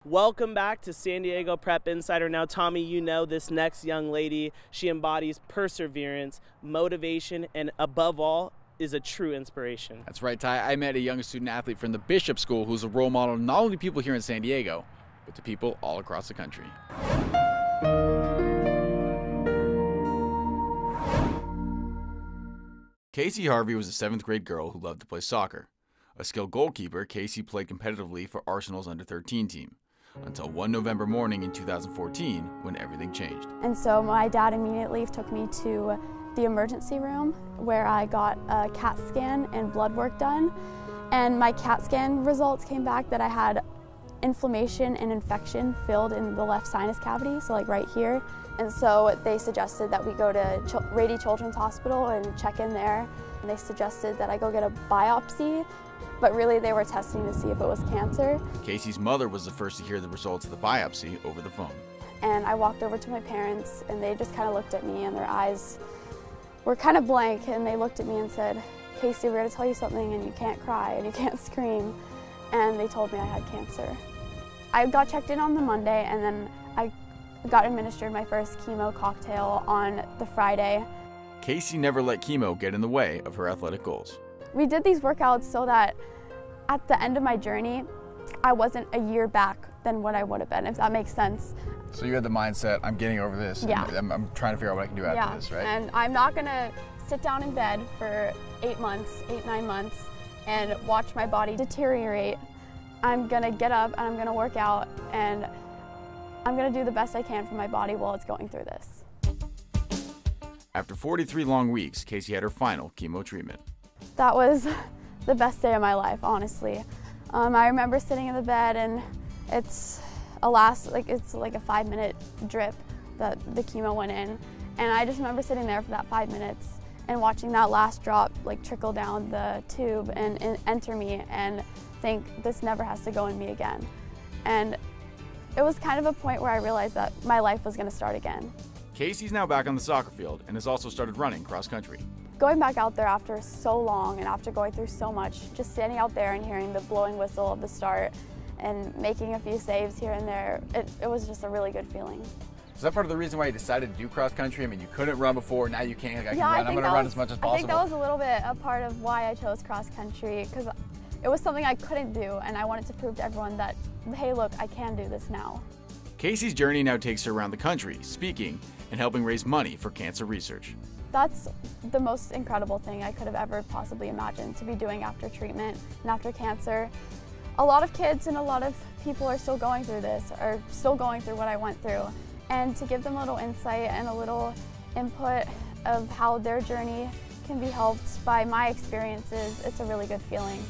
Welcome back to San Diego Prep Insider. Now, Tommy, you know this next young lady, she embodies perseverance, motivation, and above all, is a true inspiration. That's right, Ty. I met a young student athlete from the Bishop School who's a role model not only to people here in San Diego, but to people all across the country. Kasey Harvey was a 7th grade girl who loved to play soccer. A skilled goalkeeper, Kasey played competitively for Arsenal's under-13 team, until one November morning in 2014 when everything changed. And so my dad immediately took me to the emergency room where I got a CAT scan and blood work done. And my CAT scan results came back that I had inflammation and infection filled in the left sinus cavity, so like right here. And so they suggested that we go to Rady Children's Hospital and check in there. And they suggested that I go get a biopsy, but really they were testing to see if it was cancer. Kasey's mother was the first to hear the results of the biopsy over the phone. And I walked over to my parents and they just kind of looked at me and their eyes were kind of blank, and they looked at me and said, "Kasey, we're going to tell you something, and you can't cry and you can't scream." And they told me I had cancer. I got checked in on the Monday, and then I got administered my first chemo cocktail on the Friday. Kasey never let chemo get in the way of her athletic goals. We did these workouts so that at the end of my journey, I wasn't a year back than what I would have been, if that makes sense. So you had the mindset, I'm getting over this, yeah. and I'm trying to figure out what I can do after this, right? And I'm not gonna sit down in bed for 8 months, 9 months, and watch my body deteriorate. I'm gonna get up and I'm gonna work out, and I'm gonna do the best I can for my body while it's going through this. After 43 long weeks, Kasey had her final chemo treatment. That was the best day of my life, honestly. I remember sitting in the bed, and it's like a 5-minute drip that the chemo went in, and I just remember sitting there for that 5 minutes and watching that last drop like trickle down the tube and enter me, and think, this never has to go in me again. And it was kind of a point where I realized that my life was going to start again. Kasey's now back on the soccer field and has also started running cross country. Going back out there after so long and after going through so much, just standing out there and hearing the blowing whistle of the start and making a few saves here and there, it was just a really good feeling. Is that part of the reason why you decided to do cross country? I mean, you couldn't run before, now you can. I can run. I'm going to run as much as possible. I think that was a little bit a part of why I chose cross country, because it was something I couldn't do, and I wanted to prove to everyone that, hey, look, I can do this now. Kasey's journey now takes her around the country, speaking and helping raise money for cancer research. That's the most incredible thing I could have ever possibly imagined to be doing after treatment and after cancer. A lot of kids and a lot of people are still going through this, are still going through what I went through. And to give them a little insight and a little input of how their journey can be helped by my experiences, it's a really good feeling.